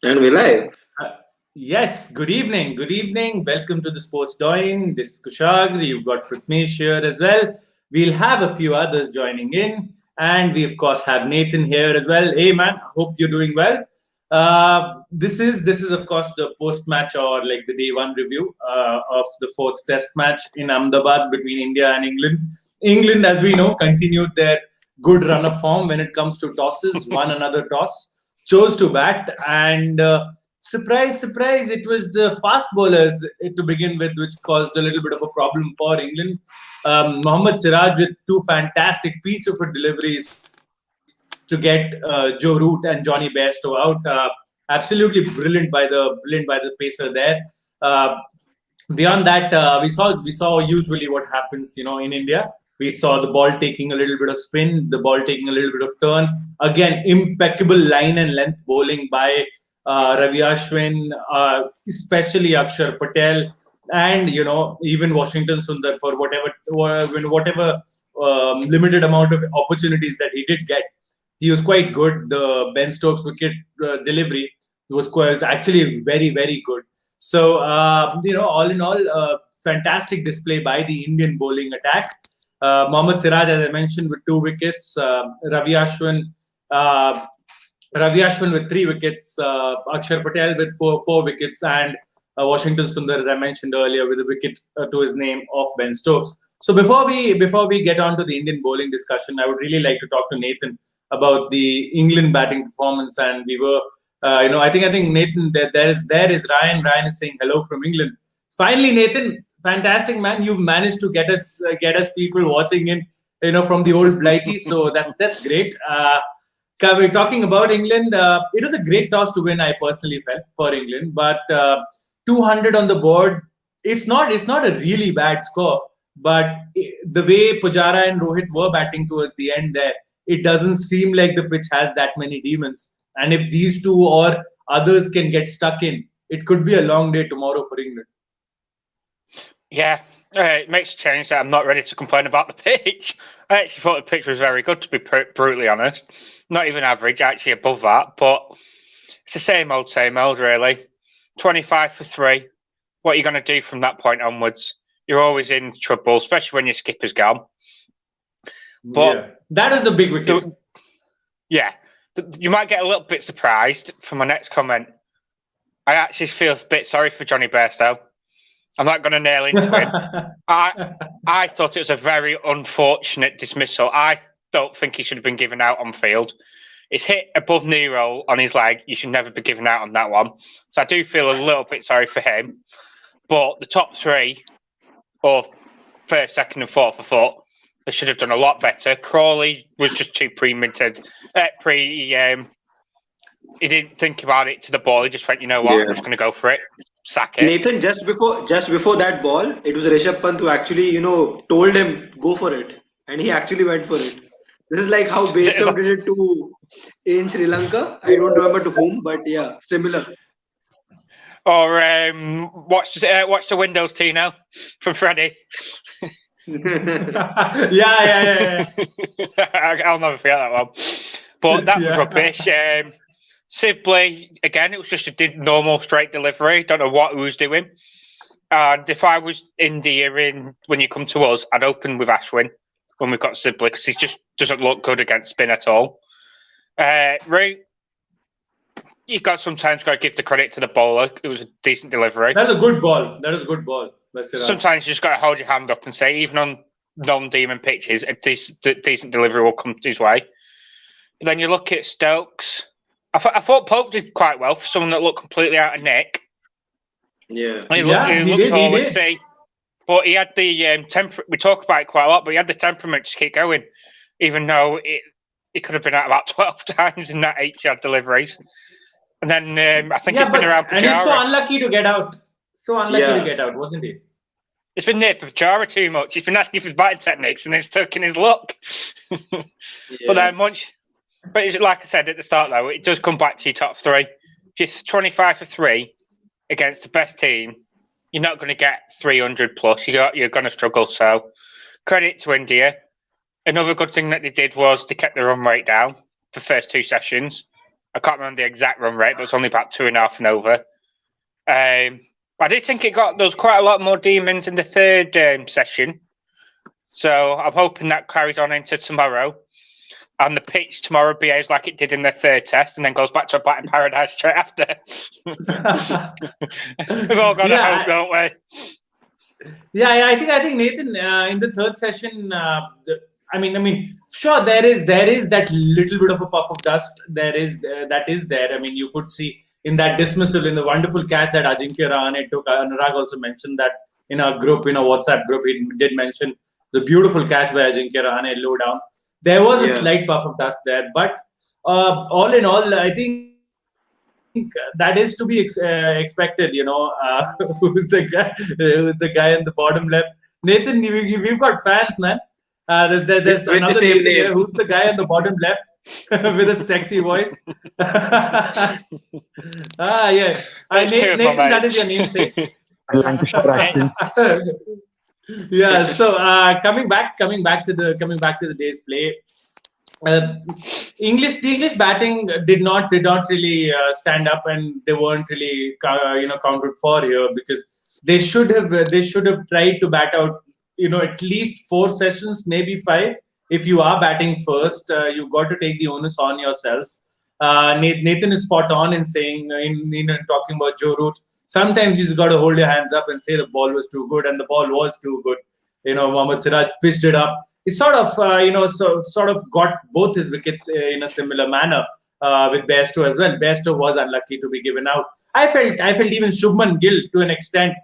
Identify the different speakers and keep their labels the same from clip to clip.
Speaker 1: And we live.
Speaker 2: Uh, yes, good evening. Good evening. Welcome to the Sports Doing. This is Kushag. You've got Pratmesh here as well. We'll have a few others joining in. And we, of course, have Nathan here as well. Hey, man, hope you're doing well. This is of course the post match or like the day one review of the fourth Test match in Ahmedabad between India and England. England, as we know, continued their good run of form when it comes to tosses. Won another toss, chose to bat, and surprise, surprise, it was the fast bowlers to begin with, which caused a little bit of a problem for England. Mohammad Siraj with two fantastic piece of deliveries to get Joe Root and Johnny Bairstow out. Absolutely brilliant by the pacer there. Uh, Beyond that, we saw usually what happens, in India. We saw the ball taking a little bit of spin, the ball taking a little bit of turn. Again, impeccable line and length bowling by Ravi Ashwin, especially Akshar Patel, and even Washington Sundar for whatever limited amount of opportunities that he did get. He was quite good. The Ben Stokes wicket delivery was actually very, very good. So, all in all, fantastic display by the Indian bowling attack. Mohammad Siraj, as I mentioned, with two wickets. Uh, Ravi Ashwin with three wickets. Akshar Patel with four wickets, and Washington Sundar, as I mentioned earlier, with a wicket to his name of Ben Stokes. So before we get on to the Indian bowling discussion, I would really like to talk to Nathan about the England batting performance, and we were I think Nathan, there is Ryan. Ryan is saying hello from England. Finally, Nathan, fantastic man. You've managed to get us people watching in, from the old blighty. So that's great. We're talking about England. It was a great toss to win. I personally felt for England, but 200 on the board. It's not a really bad score, but the way Pujara and Rohit were batting towards the end there, it doesn't seem like the pitch has that many demons. And if these two or others can get stuck in, it could be a long day tomorrow for England.
Speaker 3: Yeah, it makes a change that I'm not ready to complain about the pitch. I actually thought the pitch was very good, to be brutally honest. Not even average, actually above that, but it's the same old, really. 25 for 3. What are you going to do from that point onwards? You're always in trouble, especially when your skipper's gone.
Speaker 2: But yeah, that is the big wicket.
Speaker 3: You might get a little bit surprised from my next comment. I actually feel a bit sorry for Johnny Bairstow. I'm not going to nail into him. I thought it was a very unfortunate dismissal. I don't think he should have been given out on field. It's hit above knee roll on his leg. You should never be given out on that one. So I do feel a little bit sorry for him. But the top three, or first, second, and fourth, I thought they should have done a lot better. Crawley was just too pre-minted. He didn't think about it to the ball. He just went, you know what, I'm just going to go for it. Sack it.
Speaker 1: Nathan, just before that ball, it was Rishabh Pant who actually, told him go for it, and he actually went for it. This is like how Bairstow did it in Sri Lanka. I don't remember to whom, but yeah, similar.
Speaker 3: Or watch the Windows Tino from Freddie.
Speaker 2: yeah.
Speaker 3: I'll never forget that one. But that was rubbish. Sibley, again, it was just a normal straight delivery. Don't know what he was doing. And if I was India when you come to us, I'd open with Ashwin when we've got Sibley because he just doesn't look good against spin at all. Root, you sometimes got to give the credit to the bowler. It was a decent delivery.
Speaker 2: That was a good ball.
Speaker 3: Sometimes you just got to hold your hand up and say, even on non-demon pitches, a decent delivery will come his way. And then you look at Stokes. I thought Pope did quite well for someone that looked completely out of nick.
Speaker 1: Yeah.
Speaker 3: He looked tall and see. But he had the temper. We talk about it quite a lot, but he had the temperament to keep going, even though it could have been out about 12 times in that 8-yard deliveries. And then I think it's been around Pujara.
Speaker 2: And he's so unlucky to get out. Wasn't he?
Speaker 3: It's been near Pujara too much. He's been asking for his batting techniques and it's taking his luck. But then But like I said at the start, though, it does come back to your top three. Just 25 for 3 against the best team, you're not going to get 300 plus. You're going to struggle. So credit to India. Another good thing that they did was they kept the run rate down for the first 2 sessions. I can't remember the exact run rate, but it's only about 2.5 and over. I did think there was quite a lot more demons in the third session. So I'm hoping that carries on into tomorrow. And the pitch tomorrow behaves like it did in the third test and then goes back to a batting paradise straight after. We've all got to hope, don't we?
Speaker 2: Yeah, I think Nathan in the third session. Sure, there is that little bit of a puff of dust. That is there. I mean, you could see in that dismissal, in the wonderful catch that Ajinkya Rahane took. Anurag also mentioned that in our group, in our WhatsApp group, he did mention the beautiful catch by Ajinkya Rahane low down. There was a slight puff of dust there, but all in all, I think that is to be expected. Who's the guy? Who's the guy in the bottom left? Nathan, we've got fans, man. There's another Nathan here. Who's the guy on the bottom left with a sexy voice? Yeah. Nathan, that is your namesake.
Speaker 4: Lancashire accent.
Speaker 2: Yeah. So coming back to the day's play. The English batting did not really stand up, and they weren't really counted for here, because they should have tried to bat out at least 4 sessions, maybe 5. If you are batting first, you've got to take the onus on yourselves. Nathan is spot on in saying in talking about Joe Root. Sometimes you've got to hold your hands up and say the ball was too good, and the ball was too good. Mohammad Siraj pitched it up. He sort of got both his wickets in a similar manner with Bairstow as well. Bairstow was unlucky to be given out. I felt even Shubman Gill, to an extent,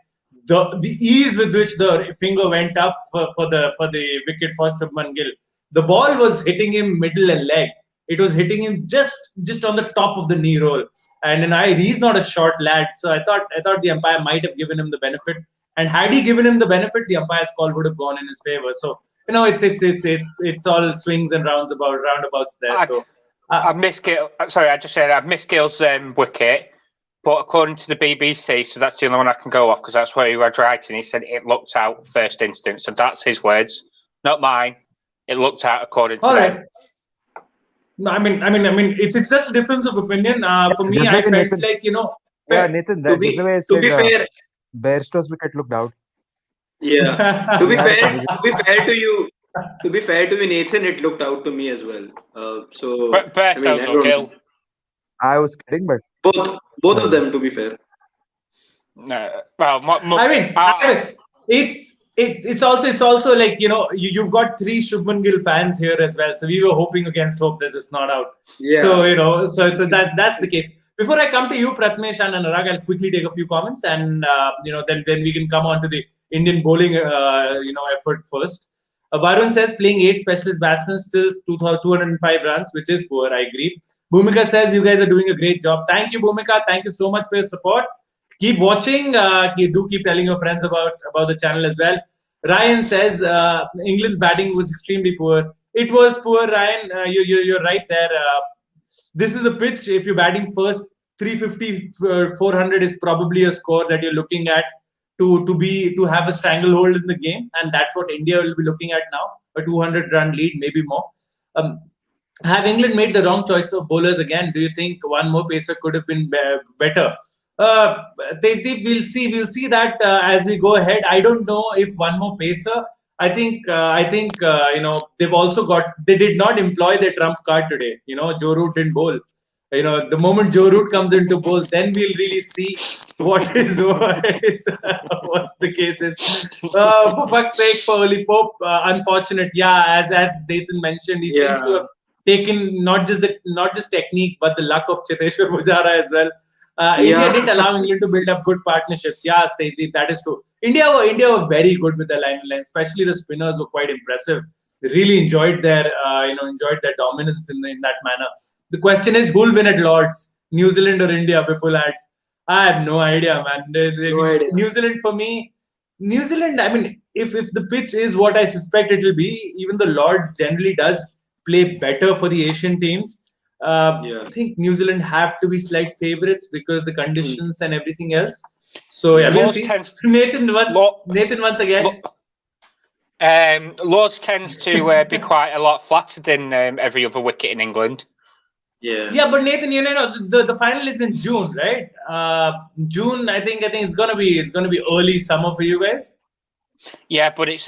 Speaker 2: the ease with which the finger went up for the wicket for Shubman Gill. The ball was hitting him middle and leg. It was hitting him just on the top of the knee roll. And he's not a short lad, so I thought the umpire might have given him the benefit. And had he given him the benefit, the umpire's call would have gone in his favor. So it's all swings and roundabouts there.
Speaker 3: I missed Gill. Sorry, I just said I missed Gill's wicket, but according to the BBC, so that's the only one I can go off, because that's where he was writing. He said it looked out first instance, so that's his words, not mine. It looked out according to them.
Speaker 2: Right. No, I mean, it's just a difference of opinion. For me, I felt Nathan, like
Speaker 4: Yeah, Nathan. To be fair, Bairstow's wicket looked out.
Speaker 1: Yeah. To be fair to you, Nathan, it looked out to me as well.
Speaker 3: But Bairstow's or Gill?
Speaker 4: I was kidding, but
Speaker 1: both of them, to be fair.
Speaker 3: No, well,
Speaker 2: it's also like you've got 3 Shubman Gill fans here as well, so we were hoping against hope that it's not out. Yeah. So that's the case. Before I come to you, Pratmesh and Anurag, I'll quickly take a few comments, and then we can come on to the Indian bowling effort first. Varun says playing 8 specialist batsmen, still 205 runs, which is poor. I agree. Bhumika says you guys are doing a great job. Thank you, Bhumika. Thank you so much for your support. Keep watching. Keep telling your friends about the channel as well. Ryan says England's batting was extremely poor. It was poor, Ryan. You're right there. This is a pitch. If you're batting first, 350, 400 is probably a score that you're looking at to have a stranglehold in the game, and that's what India will be looking at now. A 200-run lead, maybe more. Have England made the wrong choice of bowlers again? Do you think one more pacer could have been better? We'll see that as we go ahead. I don't know if one more pacer. I think they've also they did not employ their trump card today. Joe Root didn't bowl. The moment Joe Root comes into bowl, then we'll really see what's the case is. For fuck's sake, for Oli Pope, unfortunate. Yeah, as Nathan mentioned, he seems to have taken not just technique, but the luck of Cheteshwar Pujara as well. India didn't allow England to build up good partnerships. Yeah, that is true. India were very good with their line, especially the spinners were quite impressive. They really enjoyed their dominance in that manner. The question is, who'll win at Lords, New Zealand or India? People adds. I have no idea, man. No idea. New Zealand for me. New Zealand. I mean, if the pitch is what I suspect it will be, even the Lords generally does play better for the Asian teams. I think New Zealand have to be slight favourites because the conditions and everything else. So we'll see. Nathan once again.
Speaker 3: Lords tends to be quite a lot flatter than every other wicket in England.
Speaker 2: Yeah, but Nathan, the final is in June, right? June, I think it's gonna be early summer for you guys.
Speaker 3: Yeah, but it's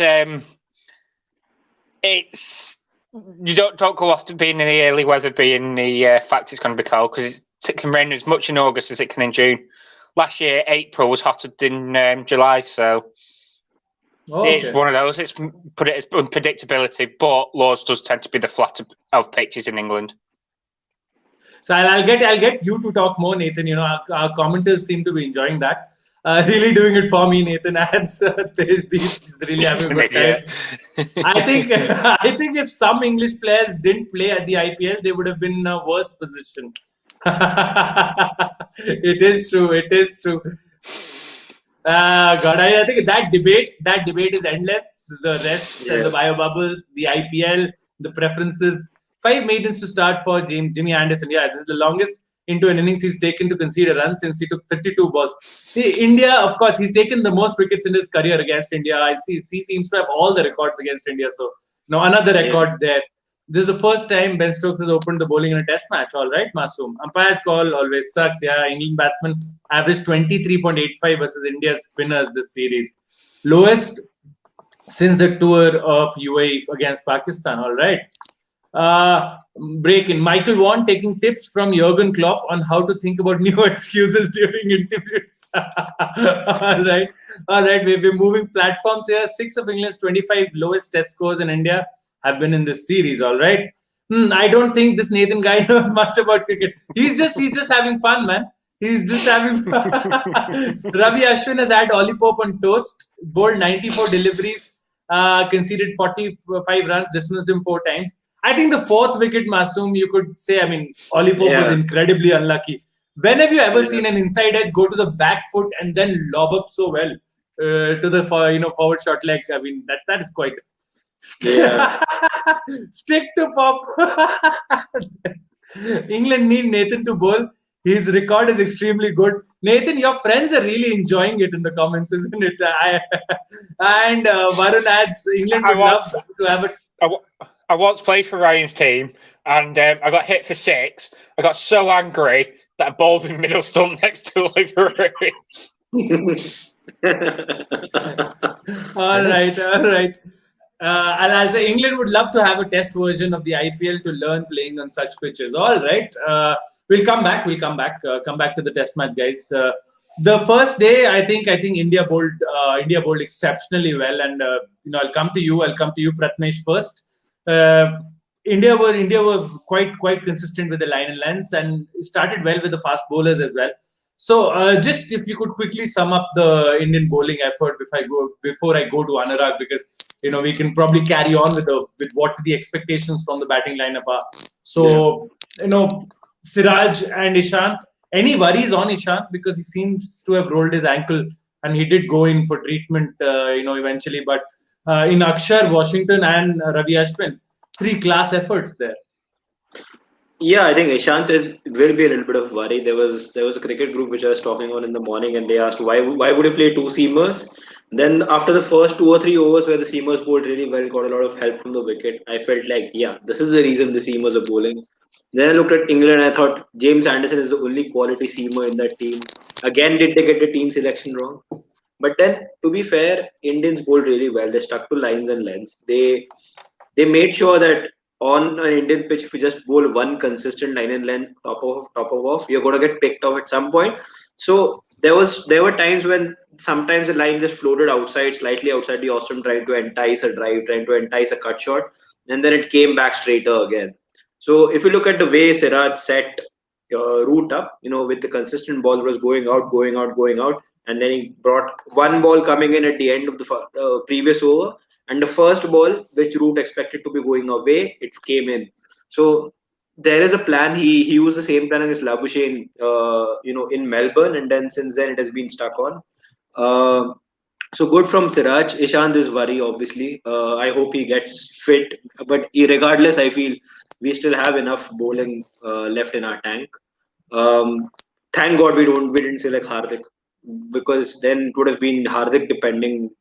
Speaker 3: you don't go off to being in the early weather, being the fact it's going to be cold, because it can rain as much in August as it can in June. Last year, April was hotter than July, so it's one of those. It's unpredictability, but Lords does tend to be the flatter of pitches in England.
Speaker 2: So I'll get you to talk more, Nathan. Our commenters seem to be enjoying that. Really doing it for me, Nathan. Adds he's really having a good time. I think if some English players didn't play at the IPL, they would have been in a worse position. It is true. God, I think that debate is endless. The rests and the bio bubbles, the IPL, the preferences. 5 maidens to start for Jimmy Anderson. Yeah, this is the longest into an innings he's taken to concede a run since he took 32 balls. India, of course, he's taken the most wickets in his career against India. He seems to have all the records against India. So, another record there. This is the first time Ben Stokes has opened the bowling in a test match. All right, Masoom. Umpire's call always sucks. Yeah, England batsmen averaged 23.85 versus India's spinners this series. Lowest since the tour of UAE against Pakistan. All right. Break in. Michael Vaughan taking tips from Jurgen Klopp on how to think about new excuses during interviews. All right. We're moving platforms here. 6 of England's 25 lowest test scores in India have been in this series. All right. I don't think this Nathan guy knows much about cricket. He's just having fun, man. He's just having fun. Ravi Ashwin has had Ollie Pope on toast, bowled 94 deliveries, conceded 45 runs, dismissed him 4 times. I think the 4th wicket, Masoom, you could say, Ollie Pope was incredibly unlucky. When have you ever seen an inside edge go to the back foot and then lob up so well to the forward shot leg? That is quite... Stick to Pop. England need Nathan to bowl. His record is extremely good. Nathan, your friends are really enjoying it in the comments, isn't it? And Varun adds, England would love to have a...
Speaker 3: I once played for Ryan's team, and I got hit for 6. I got so angry that I bowled in the middle stump next to Liverpool.
Speaker 2: All right. I'll say England would love to have a test version of the IPL to learn playing on such pitches. All right. We'll come back. Come back to the test match, guys. The first day, I think India bowled exceptionally well, and I'll come to you, Pratnesh, first. India were quite consistent with the line and lengths, and started well with the fast bowlers as well. So, just if you could quickly sum up the Indian bowling effort before I go to Anurag, because we can probably carry on with what the expectations from the batting lineup are. So, Siraj and Ishant. Any worries on Ishant, because he seems to have rolled his ankle and he did go in for treatment, eventually. But in Axar, Washington, and Ravi Ashwin, 3 class efforts there.
Speaker 1: Yeah, I think Ishant will be a little bit of worry. There was a cricket group which I was talking on in the morning, and they asked why would he play 2 seamers. Then after the first 2 or 3 overs where the seamers bowled really well, got a lot of help from the wicket, I felt like, this is the reason the seamers are bowling. Then I looked at England and I thought James Anderson is the only quality seamer in that team. Again, did they get the team selection wrong? But then, to be fair, Indians bowled really well. They stuck to lines and lengths. They made sure that on an Indian pitch, if you just bowl one consistent line and length, top of off, you're going to get picked off at some point. So there were times when sometimes the line just floated outside, slightly outside the Ostrom, trying to entice a drive, trying to entice a cut shot, and then it came back straighter again. So if you look at the way Siraj set route up, with the consistent ball was going out, and then he brought one ball coming in at the end of the previous over, and the first ball, which Root expected to be going away, it came in. So there is a plan. He used the same plan as Labuschagne, in Melbourne, and then since then it has been stuck on. So good from Siraj. Ishant is worry, obviously. I hope he gets fit, but regardless, I feel we still have enough bowling left in our tank. Thank God we didn't select Hardik, because then it would have been Hardik dependent,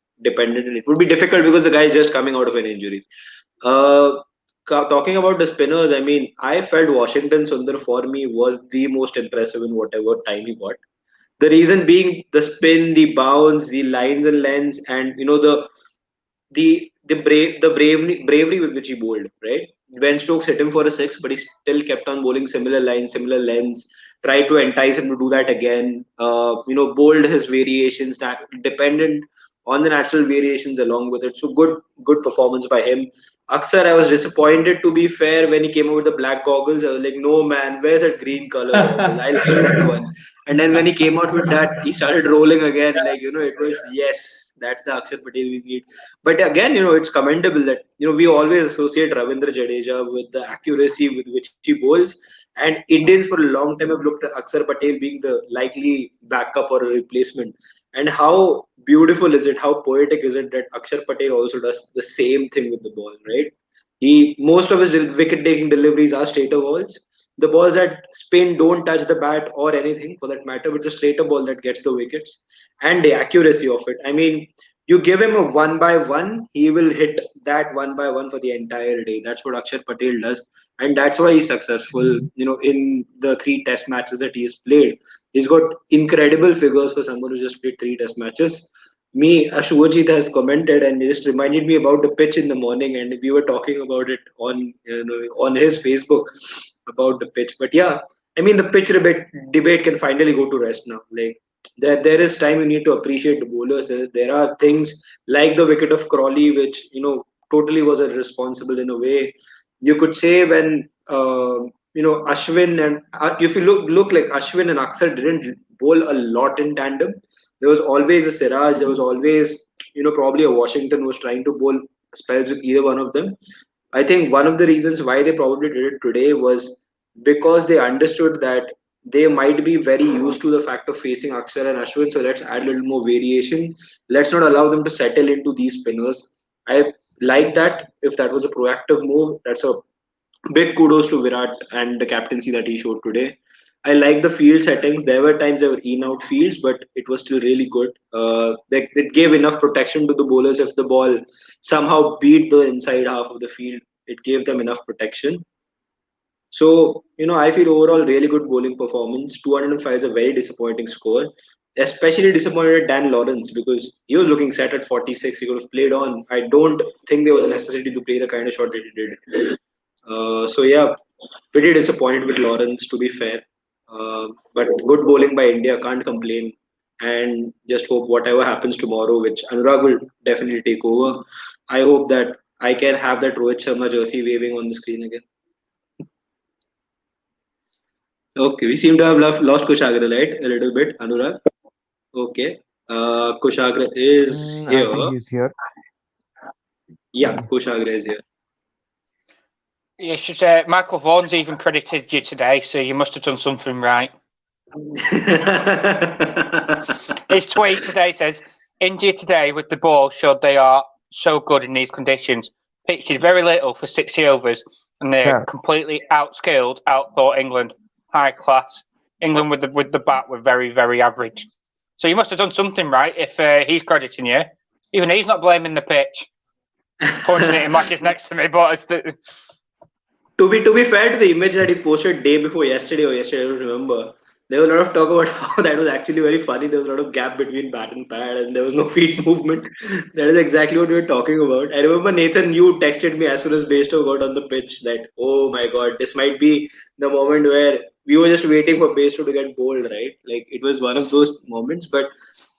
Speaker 1: and it would be difficult because the guy is just coming out of an injury. talking about the spinners, I mean, I felt Washington Sundar for me was the most impressive in whatever time he got. The reason being the spin, the bounce, the lines and lengths, and the bravery with which he bowled. Right, Ben Stokes hit him for a six, but he still kept on bowling similar lines, similar lengths. Tried to entice him to do that again. Bowled his variations that dependent on the natural variations along with it. So good performance by him. Axar, I was disappointed to be fair when he came over with the black goggles. I was like, no man, where's that green color goggles? I like that one. And then when he came out with that, he started rolling again. Like, it was, yes, that's the Akshar Patel we need. But again, it's commendable that, we always associate Ravindra Jadeja with the accuracy with which he bowls. And Indians for a long time have looked at Akshar Patel being the likely backup or a replacement. And how beautiful is it? How poetic is it that Akshar Patel also does the same thing with the ball, right? Most of his wicket taking deliveries are straighter balls. The balls that spin don't touch the bat or anything for that matter. It's a straighter ball that gets the wickets and the accuracy of it. I mean, you give him a one by one, he will hit that one by one for the entire day. That's what Akshar Patel does, and that's why he's successful. In the three Test matches that he has played, he's got incredible figures for someone who just played three Test matches. Me, Ashwajit has commented and just reminded me about the pitch in the morning, and we were talking about it on his Facebook about the pitch. But yeah, I mean the pitch debate can finally go to rest now. Like there is time you need to appreciate the bowlers. There are things like the wicket of Crawley, which totally was irresponsible in a way. You could say when Ashwin and if you look like Ashwin and Axar didn't bowl a lot in tandem. There was always a Siraj. There was always probably a Washington was trying to bowl spells with either one of them. I think one of the reasons why they probably did it today was because they understood that they might be very used to the fact of facing Akshar and Ashwin. So let's add a little more variation. Let's not allow them to settle into these spinners. I like that. If that was a proactive move, that's a big kudos to Virat and the captaincy that he showed today. I like the field settings. There were times there were in-out fields, but it was still really good. It gave enough protection to the bowlers if the ball somehow beat the inside half of the field. It gave them enough protection. So, I feel overall really good bowling performance. 205 is a very disappointing score. Especially disappointed at Dan Lawrence because he was looking set at 46. He could have played on. I don't think there was a necessity to play the kind of shot that he did. So yeah, pretty disappointed with Lawrence to be fair. But good bowling by India, can't complain. And just hope whatever happens tomorrow, which Anurag will definitely take over. I hope that I can have that Rohit Sharma jersey waving on the screen again. Okay, we seem to have lost Kushagra, right? A little bit, Anurag. Okay. Kushagra is
Speaker 4: I
Speaker 1: here.
Speaker 4: think he's here.
Speaker 1: Yeah, Kushagra is here.
Speaker 3: Yes, Michael Vaughan's even credited you today, so you must have done something right. His tweet today says, India today with the ball showed they are so good in these conditions. Pitched very little for 60 overs, and they're completely outskilled, outthought England. High class. England with the bat were very, very average. So you must have done something right if he's crediting you. Even he's not blaming the pitch. Pointing at him like he's next to me, but
Speaker 1: to be fair to the image that he posted day before yesterday or yesterday, I don't remember. There was a lot of talk about how that was actually very funny. There was a lot of gap between bat and pad, and there was no feet movement. That is exactly what we were talking about. I remember Nathan, you texted me as soon as Bairstow got on the pitch that, oh my god, this might be the moment where we were just waiting for Bairstow to get bowled, right? Like it was one of those moments. But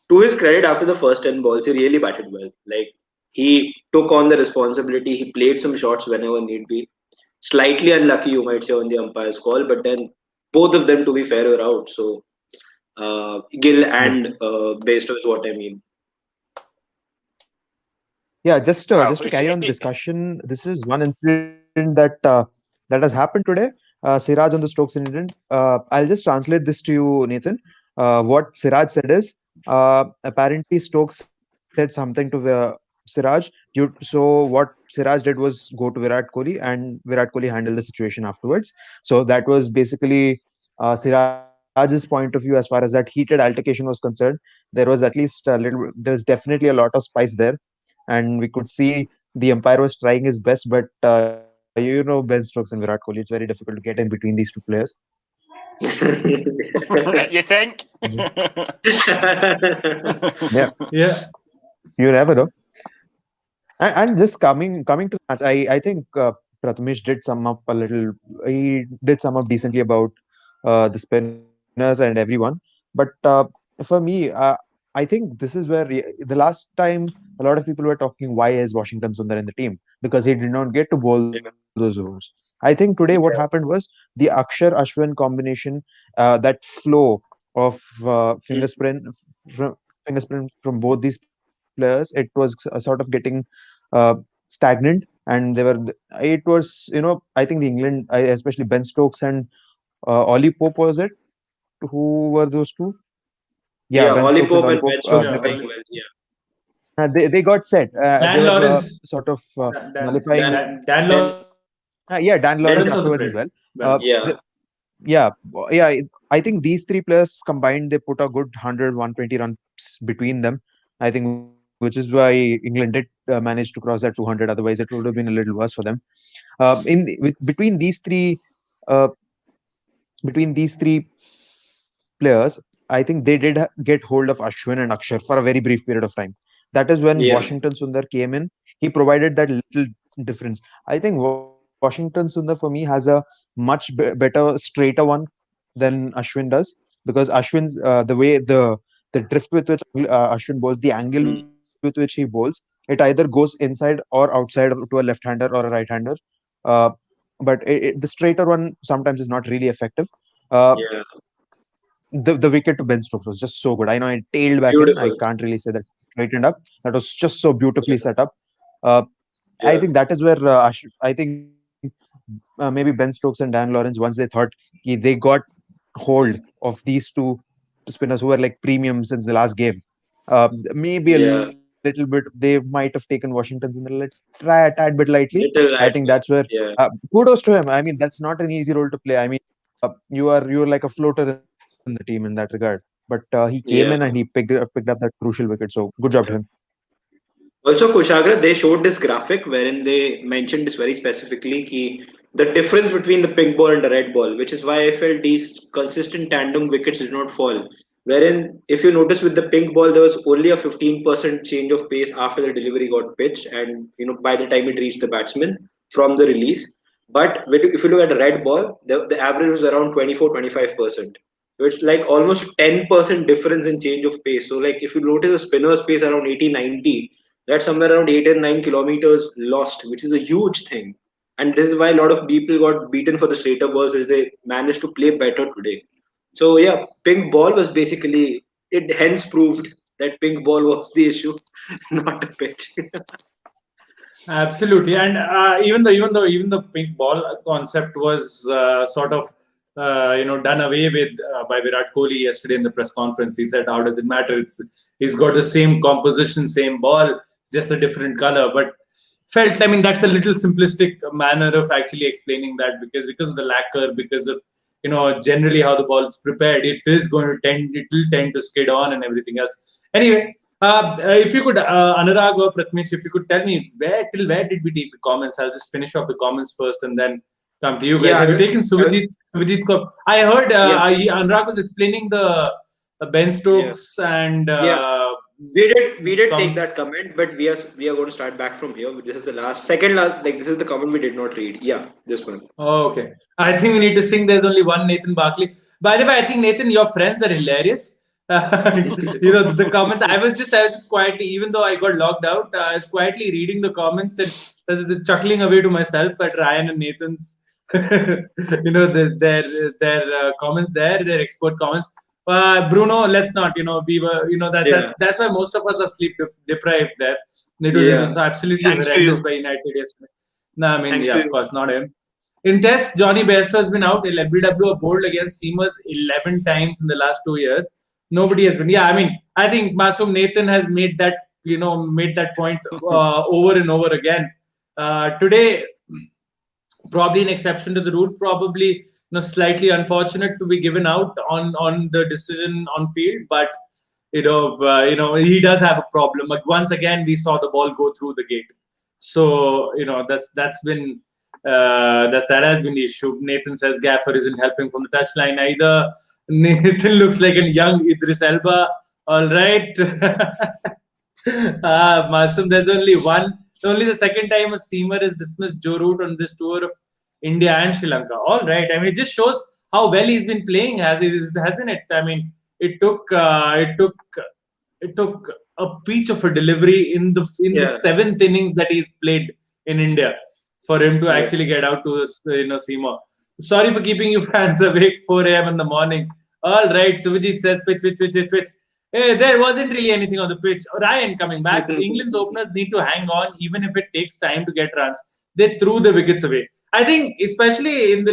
Speaker 1: to his credit, after the first 10 balls, he really batted well. Like he took on the responsibility. He played some shots whenever need be. Slightly unlucky, you might say, on the umpire's call, but then both of them, to be fair, were out. So Gill and Bairstow is what I mean.
Speaker 4: Yeah, just to carry on the discussion, this is one incident that has happened today. Siraj on the Stokes incident. I'll just translate this to you, Nathan. What Siraj said is apparently Stokes said something to Siraj. So what Siraj did was go to Virat Kohli, and Virat Kohli handled the situation afterwards. So that was basically Siraj's point of view as far as that heated altercation was concerned. There was at least a little. There's definitely a lot of spice there, and we could see the umpire was trying his best, but he you know Ben Stokes and Virat Kohli. It's very difficult to get in between these two players.
Speaker 3: You think?
Speaker 4: Yeah,
Speaker 2: Yeah.
Speaker 4: you never know. And just coming to the match, I think Prathamesh did sum up a little. He did sum up decently about the spinners and everyone. But for me, I think this is where the last time a lot of people were talking why is Washington Sundar in the team, because he did not get to bowl those overs. I think today what happened was the Axar Ashwin combination, that flow of from fingerprint from both these players. It was sort of getting uh, stagnant, and they were. It was, I think the England, especially Ben Stokes and Ollie Pope, was it? Who were those two? Yeah,
Speaker 1: Yeah,
Speaker 4: Ben
Speaker 1: Ollie
Speaker 4: Stokes and
Speaker 1: Pope
Speaker 4: Ollie
Speaker 1: and
Speaker 4: Pope.
Speaker 1: Ben Stokes
Speaker 2: Yeah.
Speaker 1: were playing well. Yeah.
Speaker 4: They got set. They
Speaker 2: Dan
Speaker 4: were
Speaker 2: Lawrence.
Speaker 4: sort of
Speaker 1: Dan,
Speaker 4: nullifying.
Speaker 2: Dan
Speaker 1: Dan,
Speaker 4: Yeah, Dan
Speaker 1: Dan,
Speaker 4: Lawrence
Speaker 2: Lawrence also
Speaker 4: afterwards as
Speaker 2: played
Speaker 4: well.
Speaker 2: well.
Speaker 4: The,
Speaker 1: yeah,
Speaker 4: yeah, yeah. I think these three players combined, they put a good 100, 120 runs between them. I think, which is why England did manage to cross that 200. Otherwise, it would have been a little worse for them. Between these three, uh, players, I think they did get hold of Ashwin and Akshar for a very brief period of time. That is when Washington
Speaker 1: yeah,
Speaker 4: Sundar came in. He provided that little difference. I think Washington Sundar for me has a much better, straighter one than Ashwin does, because Ashwin's the way the drift with which Ashwin bowls, the angle with which he bowls, it either goes inside or outside to a left-hander or a right-hander. Uh, but the straighter one sometimes is not really effective. Uh,
Speaker 1: yeah.
Speaker 4: the wicket to Ben Stokes was just so good. I know it tailed back in. I
Speaker 1: Beautiful.
Speaker 4: can't really say that straightened up. That was just so beautifully
Speaker 1: Yeah,
Speaker 4: set up. Uh, I
Speaker 1: yeah,
Speaker 4: think that is where I think maybe Ben Stokes and Dan Lawrence, once they thought they got hold of these two spinners who were like premium since the last game. Maybe a
Speaker 1: yeah.
Speaker 4: little bit they might have taken Washington's in the let's try a tad bit lightly. I
Speaker 1: Little
Speaker 4: think that's
Speaker 1: lightly.
Speaker 4: where
Speaker 1: Yeah,
Speaker 4: kudos to him. I mean, that's not an easy role to play. I mean, you're like a floater in the team in that regard. But he came in and he
Speaker 1: yeah.
Speaker 4: picked up that crucial wicket. So good job to him.
Speaker 1: Also, Kushagra, they showed this graphic wherein they mentioned this very specifically ki the difference between the pink ball and the red ball, which is why I felt these consistent tandem wickets did not fall. Wherein, if you notice with the pink ball, there was only a 15% change of pace after the delivery got pitched, and by the time it reached the batsman from the release. But if you look at the red ball, the average was around 24-25%. So it's like almost 10% difference in change of pace. So like if you notice a spinner's pace around 80-90, that's somewhere around 8 and 9 kilometers lost, which is a huge thing. And this is why a lot of people got beaten for the straighter balls, which they managed to play better today. So yeah, pink ball was basically it. Hence proved that pink ball was the issue, not the pitch.
Speaker 2: Absolutely, and even the pink ball concept was sort of done away with by Virat Kohli yesterday in the press conference. He said, "How does it matter? He's got the same composition, same ball, just a different color." But felt, I mean, that's a little simplistic manner of actually explaining that, because of the lacquer, because of generally how the ball is prepared, it will tend to skid on and everything else. Anyway. If you could, Anurag or Pratmesh, if you could tell me where did we take the comments? I'll just finish off the comments first and then come to you guys.
Speaker 1: Yeah,
Speaker 2: Have you taken Suvajit's I heard
Speaker 1: yeah,
Speaker 2: Anurag was explaining the Ben
Speaker 1: yeah,
Speaker 2: Stokes and
Speaker 1: yeah. We did take
Speaker 2: com.
Speaker 1: that comment, but we are going to start back from here. This is the second last, like this is the comment we did not read. Yeah, this one.
Speaker 2: Oh, okay. I think we need to sing. There's only one Nathan Barkley. By the way, I think Nathan, your friends are hilarious. The comments. I was just quietly, even though I got logged out, I was quietly reading the comments and I was just chuckling away to myself at Ryan and Nathan's, their comments there, their expert comments. Bruno, let's not. We were,
Speaker 1: Yeah,
Speaker 2: that's why most of us are sleep deprived there. It was
Speaker 1: yeah.
Speaker 2: absolutely
Speaker 3: Thanks to
Speaker 2: horrendous
Speaker 3: you.
Speaker 2: by United yesterday. No, I mean,
Speaker 1: Thanks
Speaker 2: yeah,
Speaker 1: to
Speaker 2: of
Speaker 1: you.
Speaker 2: course, not him. In Test, Johnny Bairstow has been out. LBW have bowled against seamers 11 times in the last 2 years. Nobody has been. Yeah, I mean, I think Masum Nathan has made that point over and over again. Today, probably an exception to the rule. Probably, slightly unfortunate to be given out on the decision on field, but he does have a problem. But once again, we saw the ball go through the gate. So that's been That has been the issue. Nathan says Gaffer isn't helping from the touchline either. Nathan looks like a young Idris Elba. All right. Masum, there's only the second time a seamer has dismissed Joe Root on this tour of India and Sri Lanka. All right. I mean, it just shows how well he's been playing, hasn't it? I mean, it took a peach of a delivery in the seventh innings that he's played in India for him to actually get out to seamer. Sorry for keeping you fans awake 4 a.m. in the morning. All right, Suvajit says pitch. Hey, there wasn't really anything on the pitch. Ryan coming back. England's openers need to hang on even if it takes time to get runs. They threw the wickets away. I think, especially in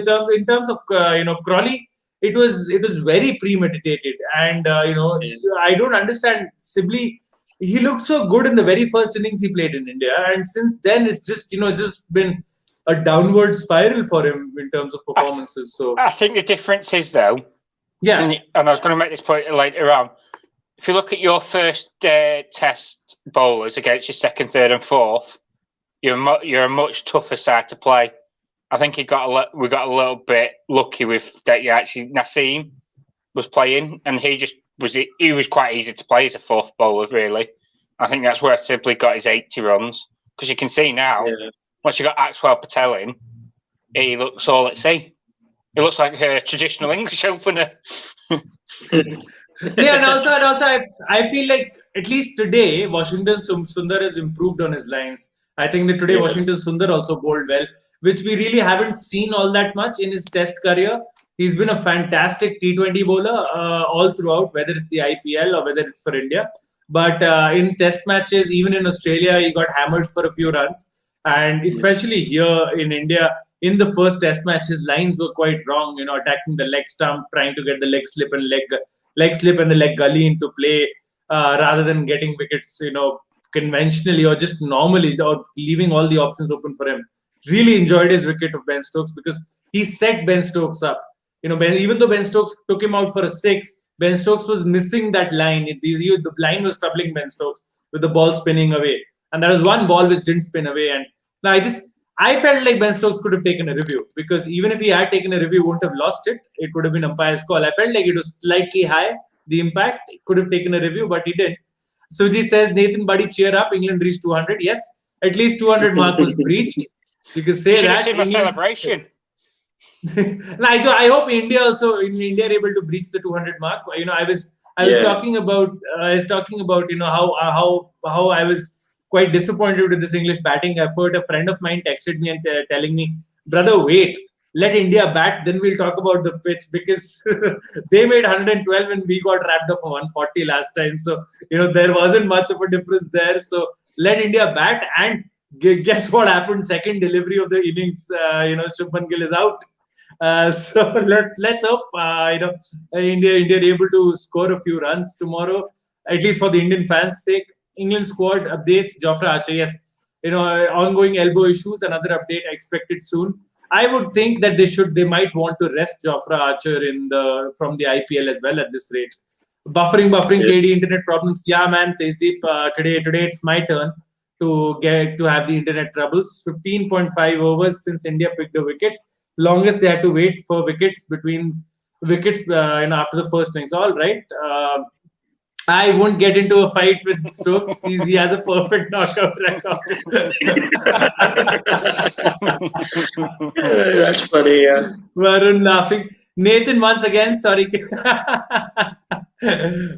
Speaker 2: terms of Crawley, it was very premeditated, and I don't understand Sibley. He looked so good in the very first innings he played in India, and since then it's just been a downward spiral for him in terms of performances. So
Speaker 3: I think the difference is though. Yeah, and I was going to make this point later on. If you look at your first test bowlers against your second, third, and fourth, you're a much tougher side to play. I think we got a little bit lucky with that. Actually, Naseem was playing, and he was quite easy to play as a fourth bowler. Really, I think that's where Sibley got his 80 runs, because you can see now once you got Axar Patel in, he looks all at sea. He looks like a traditional English opener.
Speaker 2: And also I feel like at least today Washington Sundar has improved on his lines. I think that today Washington Sundar also bowled well, which we really haven't seen all that much in his test career. He's been a fantastic T20 bowler all throughout, whether it's the IPL or whether it's for India. But in test matches, even in Australia, he got hammered for a few runs. And especially here in India, in the first test match, his lines were quite wrong, attacking the leg stump, trying to get the leg slip and the leg gully into play, rather than getting wickets, conventionally or just normally, or leaving all the options open for him. Really enjoyed his wicket of Ben Stokes, because he set Ben Stokes up. Even though Ben Stokes took him out for a 6, Ben Stokes was missing that line. The line was troubling Ben Stokes with the ball spinning away. And there was one ball which didn't spin away. And I felt like Ben Stokes could have taken a review, because even if he had taken a review, he wouldn't have lost it. It would have been umpire's call. I felt like it was slightly high, the impact. He could have taken a review, but he didn't. Sujit says, Nathan, buddy, cheer up. England reached 200. Yes, at least 200 mark was breached. You can say that.
Speaker 3: Should have seen a celebration.
Speaker 2: I hope India are able to breach the 200 mark. I was talking about how I was quite disappointed with this English batting effort. A friend of mine texted me and telling me, brother, wait, let India bat, then we'll talk about the pitch, because they made 112 and we got wrapped up for 140 last time. So, there wasn't much of a difference there. So let India bat, and guess what happened? Second delivery of the innings, Shubman Gill is out. So let's hope India are able to score a few runs tomorrow, at least for the Indian fans' sake. England squad updates. Jofra Archer, yes, ongoing elbow issues. Another update expected soon. I would think that they might want to rest Jofra Archer from the IPL as well at this rate. Buffering, KD internet problems. Yeah, man, Tejdeep, today it's my turn to have the internet troubles. 15.5 overs since India picked a wicket. Longest they had to wait for wickets between wickets after the first innings. All right. I won't get into a fight with Stokes. He has a perfect knockout record.
Speaker 1: That's funny, yeah.
Speaker 2: Varun laughing. Nathan once again, sorry.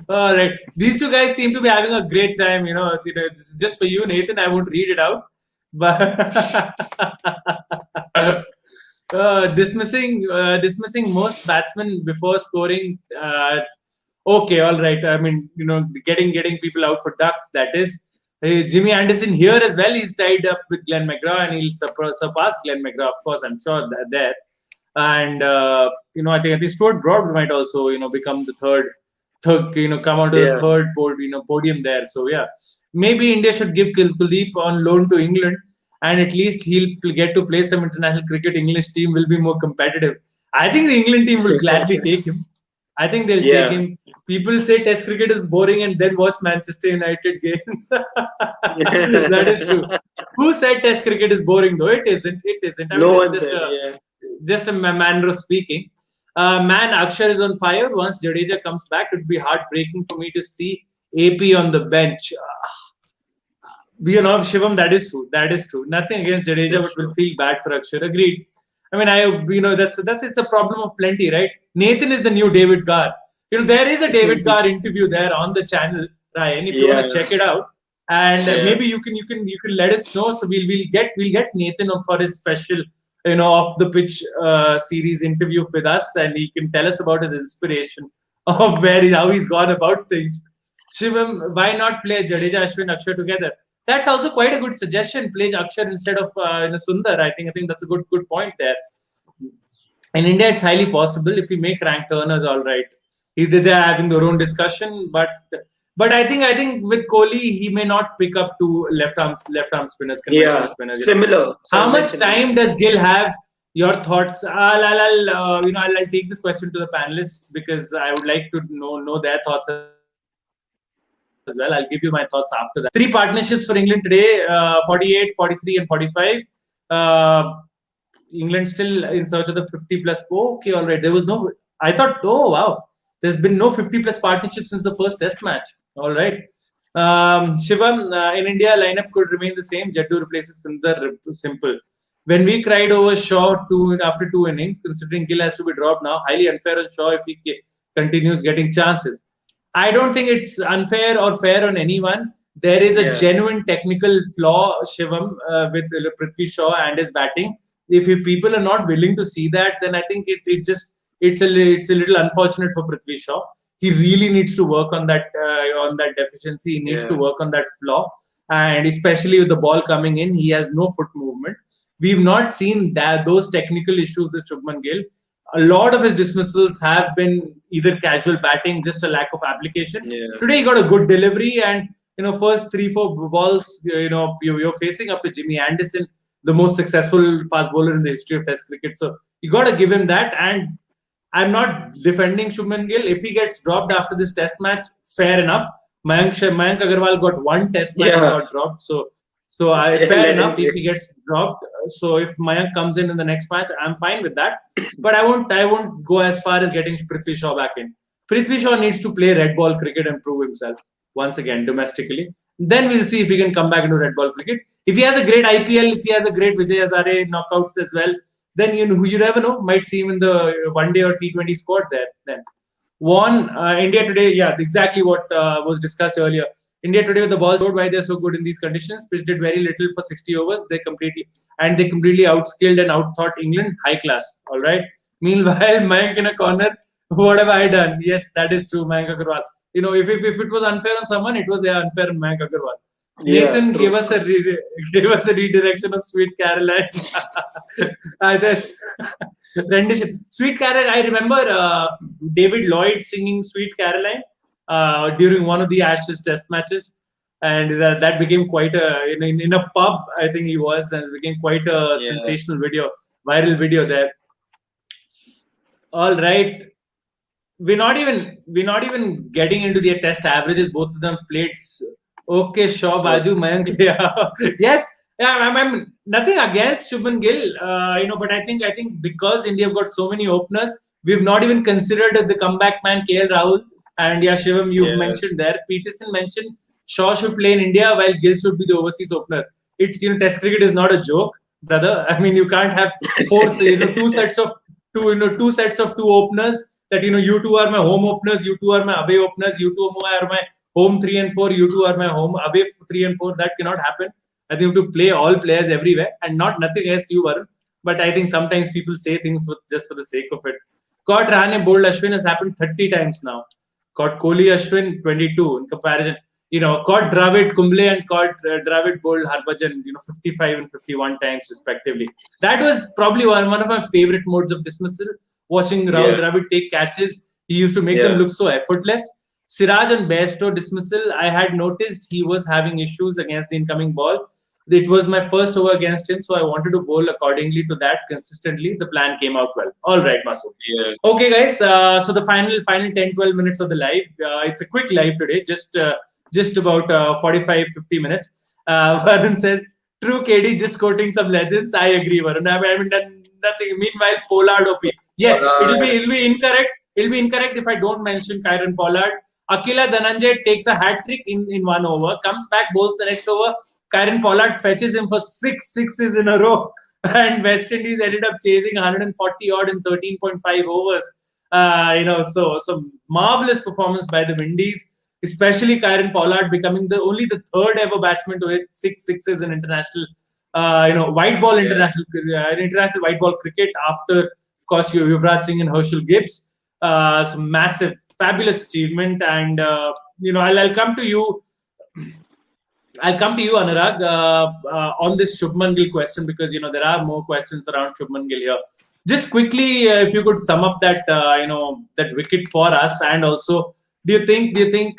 Speaker 2: All right. These two guys seem to be having a great time. This is just for you, Nathan. I won't read it out. But dismissing most batsmen before scoring. Okay, all right. I mean, getting people out for ducks. That is, Jimmy Anderson here as well. He's tied up with Glenn McGrath, and he'll surpass Glenn McGrath. Of course, I'm sure that there. And I think Stuart Broad might also become the third come onto the third podium there. So yeah, maybe India should give Kuldeep on loan to England, and at least he'll get to play some international cricket. English team will be more competitive. I think the England team will gladly take him. I think they'll take him. People say Test cricket is boring and then watch Manchester United games. That is true. Who said Test cricket is boring though? It isn't. It isn't. I mean,
Speaker 1: No
Speaker 2: it's
Speaker 1: one said.
Speaker 2: just a manner of speaking. Man, Axar is on fire. Once Jadeja comes back, it would be heartbreaking for me to see AP on the bench. Shivam, that is true. That is true. Nothing against Jadeja, but will feel bad for Axar. Agreed. I mean, that's it's a problem of plenty, right? Nathan is the new David Garr. There is a David Garr interview there on the channel, Ryan. If you want to check it out, and maybe you can let us know. So we'll get Nathan on for his special off the pitch series interview with us, and he can tell us about his inspiration of how he's gone about things. Shivam, why not play Jadeja, Ashwin, Axar together? That's also quite a good suggestion. Play Axar instead of Sundar. I think that's a good point there. In India, it's highly possible if we make rank turners all right. Either they're having their own discussion, but I think with Kohli, he may not pick up two left arm spinners, conventional spinners.
Speaker 1: Similar.
Speaker 2: How much time does Gill have? Your thoughts? I'll take this question to the panelists because I would like to know their thoughts as well. I'll give you my thoughts after that. 3 partnerships for England today: 48, 43, and 45. England still in search of the 50 plus. Okay, all right. There was no. I thought, oh wow. There's been no 50 plus partnership since the first test match. All right. Shivam, in India, lineup could remain the same. Jaddu replaces Sundar. Simple. When we cried over Shaw after 2 innings, considering Gill has to be dropped now, highly unfair on Shaw if he continues getting chances. I don't think it's unfair or fair on anyone. There is a genuine technical flaw, Shivam, with Prithvi Shaw and his batting. If people are not willing to see that, then I think it's a little unfortunate for Prithvi Shaw. He really needs to work on that deficiency. He needs to work on that flaw, and especially with the ball coming in, he has no foot movement. We've not seen those technical issues with Shubman Gill. A lot of his dismissals have been either casual batting, just a lack of application. Today he got a good delivery, and first 3-4 balls, you're facing up to Jimmy Anderson, the most successful fast bowler in the history of Test cricket. So you got to give him that. And I'm not defending Shubman Gill. If he gets dropped after this Test match, fair enough. Mayank Agarwal got 1 Test match and got dropped. So fair enough if he gets dropped. So if Mayank comes in the next match, I'm fine with that. But I won't go as far as getting Prithvi Shaw back in. Prithvi Shaw needs to play red ball cricket and prove himself once again domestically. Then we'll see if he can come back into red ball cricket. If he has a great IPL, if he has a great Vijay Hazare knockouts as well, then you never know. Might see him in the one-day or T20 squad there. Then India today, exactly what was discussed earlier. India today with the ball showed why they're so good in these conditions. Pitch did very little for 60 overs. They completely outskilled and outthought England. High class. All right. Meanwhile, Mayank in a corner. What have I done? Yes, that is true. Mayank Agarwal. If it was unfair on someone, it was unfair on Mayank Agarwal. Nathan gave us a redirection of Sweet Caroline. Rendition. Sweet Caroline. I remember David Lloyd singing Sweet Caroline during one of the Ashes Test matches, and that became quite in a pub. I think he was, and it became quite a sensational viral video there. All right. We're not even getting into their Test averages. Both of them played. Okay, Shaw, Baju, Mayank. Yes, I'm nothing against Shubman Gill, but I think because India have got so many openers, we've not even considered the comeback man KL Rahul. And Shivam, you've mentioned there. Peterson mentioned Shaw should play in India while Gill should be the overseas opener. It's Test cricket is not a joke, brother. I mean, you can't have two sets of two openers. That you two are my home openers, you two are my away openers, you two are my home 3 and 4, you two are my home away 3 and 4. That cannot happen. I think you have to play all players everywhere, and nothing against you, Varun. But I think sometimes people say things just for the sake of it. Caught Rahane bowled Ashwin has happened 30 times now. Caught Kohli Ashwin 22 in comparison. Caught Dravid Kumble and caught Dravid bowled Harbhajan 55 and 51 times respectively. That was probably one of my favorite modes of dismissal. Watching Rahul Dravid take catches, he used to make them look so effortless. Siraj and Bairstow dismissal, I had noticed he was having issues against the incoming ball. It was my first over against him, so I wanted to bowl accordingly to that consistently. The plan came out well. All right, Masood.
Speaker 1: Yeah.
Speaker 2: Okay, guys. So the final 10-12 minutes of the live. It's a quick live today, just about 45-50 minutes. Varun says, "True, KD, just quoting some legends." I agree, Varun. I mean, nothing. Meanwhile, Pollard OP. Yes, it'll be incorrect. It'll be incorrect if I don't mention Kyron Pollard. Akila Dhananjay takes a hat trick in one over, comes back, bowls the next over. Kyron Pollard fetches him for 6 sixes in a row, and West Indies ended up chasing 140 odd in 13.5 overs. So marvelous performance by the Windies, especially Kyron Pollard becoming only the third ever batsman to hit 6 sixes in international, white ball international white ball cricket after, of course, Yuvraj Singh and Herschel Gibbs. Some massive, fabulous achievement, and I'll come to you. Anurag, on this Shubman Gill question, because there are more questions around Shubman Gill here. Just quickly, if you could sum up that that wicket for us, and also, do you think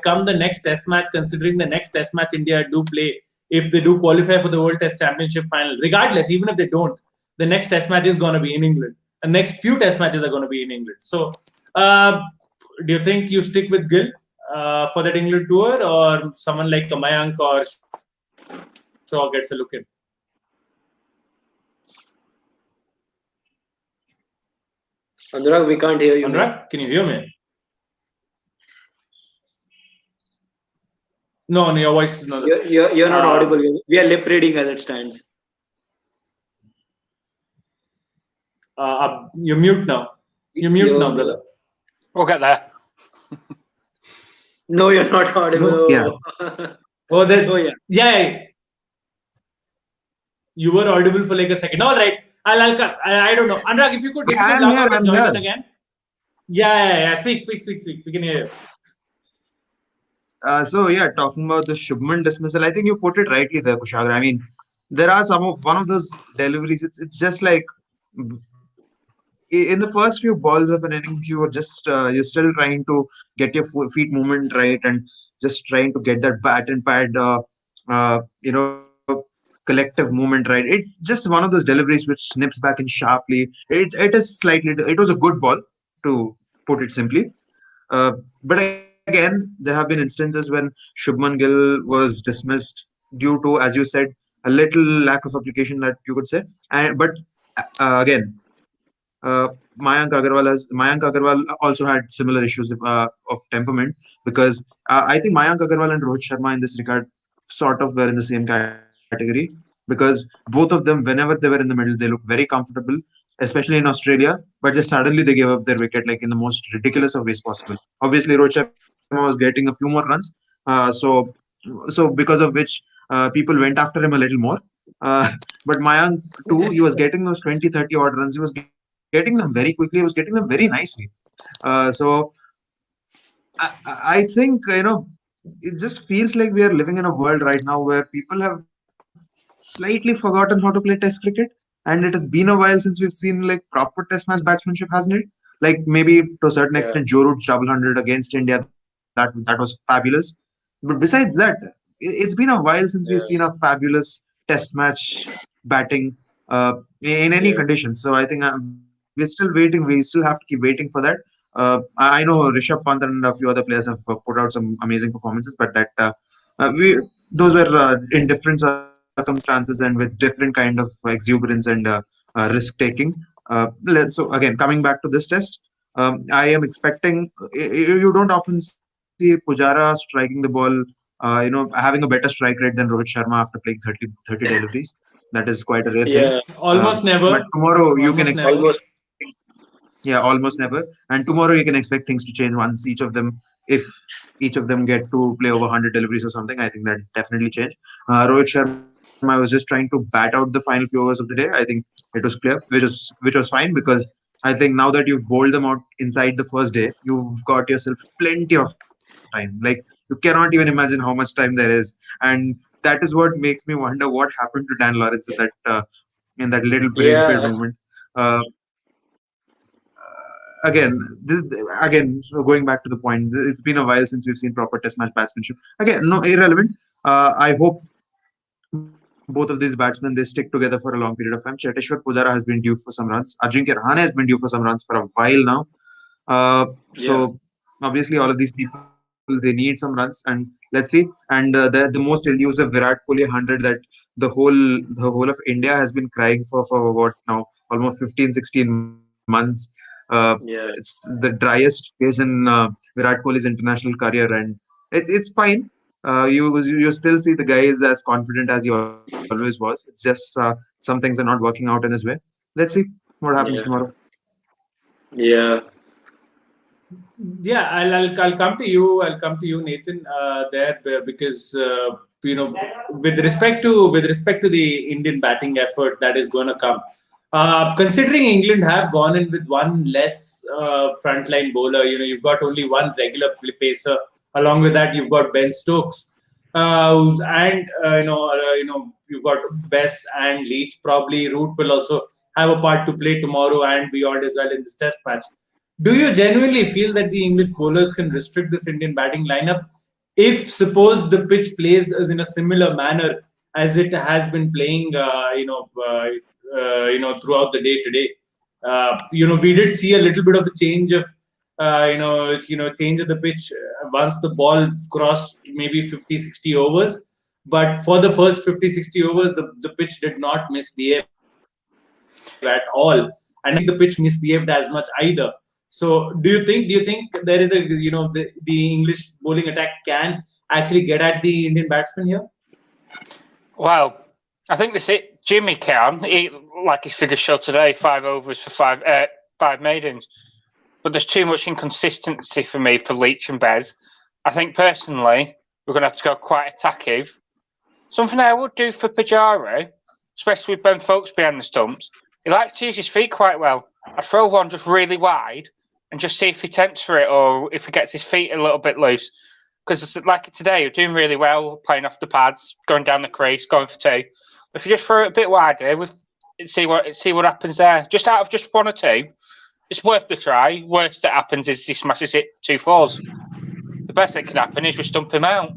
Speaker 2: come the next Test match, considering the next Test match India do play, if they do qualify for the World Test Championship final, regardless, even if they don't, the next Test match is going to be in England, and next few Test matches are going to be in England. So, do you think you stick with Gill for that England tour, or someone like Mayank or Shaw gets a look in?
Speaker 1: Anurag, we can't hear you.
Speaker 2: Anurag, can you hear me? No, your voice is not.
Speaker 1: You're not audible. We are lip reading as it stands.
Speaker 2: You're mute now. You're mute now, brother.
Speaker 3: We'll get there.
Speaker 1: No, you're not audible.
Speaker 4: No, yeah.
Speaker 2: Oh, that.
Speaker 1: Oh, yeah.
Speaker 2: Yeah. You were audible for like a second. All right. I don't know. Anurag, if you could log out and join in again. Yeah. Speak. We can hear you.
Speaker 4: Talking about the Shubman dismissal, I think you put it rightly there, Kushagra. I mean, there are one of those deliveries. It's just like in the first few balls of an innings, you're still trying to get your feet movement right and just trying to get that bat and pad, collective movement right. It just one of those deliveries which snips back in sharply. It was a good ball, to put it simply. But again, there have been instances when Shubman Gill was dismissed due to, as you said, a little lack of application, that you could say. But again, Mayank Agarwal also had similar issues of temperament, because I think Mayank Agarwal and Rohit Sharma in this regard sort of were in the same category, because both of them, whenever they were in the middle, they looked very comfortable, especially in Australia. But just suddenly they gave up their wicket, like in the most ridiculous of ways possible. Obviously, Rohit Sharma was getting a few more runs, so because of which people went after him a little more. But Mayank too, he was getting those 20-30 odd runs. He was getting them very quickly. He was getting them very nicely. So I think it just feels like we are living in a world right now where people have slightly forgotten how to play Test cricket, and it has been a while since we've seen like proper Test match batsmanship, hasn't it? Like maybe to a certain extent, Joe Root's double hundred against India, that was fabulous. But besides that, it's been a while since we've seen a fabulous Test match batting in any conditions. So I think we're still waiting. We still have to keep waiting for that. I know Rishabh Pant and a few other players have put out some amazing performances, but those were in different circumstances and with different kind of exuberance and risk taking. So again, coming back to this test, I am expecting. You don't often see Pujara striking the ball, having a better strike rate than Rohit Sharma after playing 30 deliveries. That is quite a rare thing.
Speaker 2: Almost never.
Speaker 4: But tomorrow you can expect
Speaker 1: almost.
Speaker 4: Almost never. And tomorrow you can expect things to change once if each of them get to play over 100 deliveries or something. I think that definitely change. Rohit Sharma was just trying to bat out the final few overs of the day. I think it was clear, which was fine, because I think now that you've bowled them out inside the first day, you've got yourself plenty of time. Like, you cannot even imagine how much time there is, and that is what makes me wonder what happened to Dan Lawrence in that little brain fade moment. Again, so going back to the point, it's been a while since we've seen proper Test match batsmanship. Again, no, irrelevant. I hope both of these batsmen, they stick together for a long period of time. Cheteshwar Pujara has been due for some runs. Ajinkya Rahane has been due for some runs for a while now.
Speaker 1: Yeah.
Speaker 4: So obviously all of these people, they need some runs, and let's see. And the most elusive Virat Kohli 100 that the whole of India has been crying for what now, almost 15, 16 months. It's
Speaker 1: Yeah.
Speaker 4: the driest phase in Virat Kohli's international career, and it's fine. You still see the guy is as confident as he always was. It's just some things are not working out in his way. Let's see what happens
Speaker 1: Yeah.
Speaker 4: tomorrow.
Speaker 1: Yeah.
Speaker 2: Yeah, I'll come to you. I'll come to you, Nathan. Because with respect to the Indian batting effort that is going to come. Considering England have gone in with one less frontline bowler, you've got only one regular pacer. Along with that, you've got Ben Stokes, you've got Bess and Leach. Probably Root will also have a part to play tomorrow and beyond as well in this Test match. Do you genuinely feel that the English bowlers can restrict this Indian batting lineup if suppose the pitch plays as in a similar manner as it has been playing, throughout the day today? We did see a little bit of a change of, change of the pitch once the ball crossed maybe 50, 60 overs. But for the first 50, 60 overs, the pitch did not misbehave at all, and the pitch misbehaved as much either. So, do you think there is the English bowling attack can actually get at the Indian batsmen here?
Speaker 3: Well, I think this it. Jimmy can, like his figures show today, 5 overs for five maidens. But there's too much inconsistency for me for Leach and Bez. I think personally we're going to have to go quite attackive. Something I would do for Pujara, especially with Ben Folkes behind the stumps. He likes to use his feet quite well. I'd throw one just really wide and just see if he tempts for it or if he gets his feet a little bit loose. Because like today, you're doing really well, playing off the pads, going down the crease, going for two. If you just throw it a bit wider, see what happens there. Just out of just one or two, it's worth the try. Worst that happens is he smashes it 2-4s. The best that can happen is we stump him out.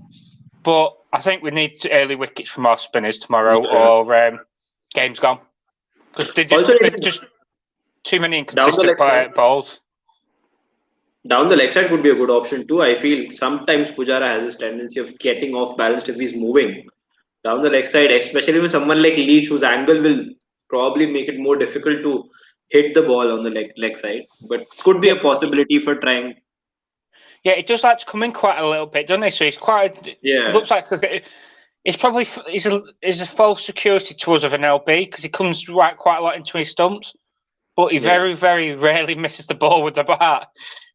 Speaker 3: But I think we need early wickets from our spinners tomorrow, or game's gone. Because they're just too many inconsistent balls.
Speaker 1: Down the leg side would be a good option too. I feel sometimes Pujara has this tendency of getting off balance if he's moving down the leg side, especially with someone like Leach, whose angle will probably make it more difficult to hit the ball on the leg side. But could be a possibility for trying.
Speaker 3: Yeah, it does like to come in quite a little bit, doesn't it? So he's quite.
Speaker 1: Yeah.
Speaker 3: It looks like it's probably he's a false security to us of an LB because he comes right quite a lot into his stumps, but he very, very rarely misses the ball with the bat.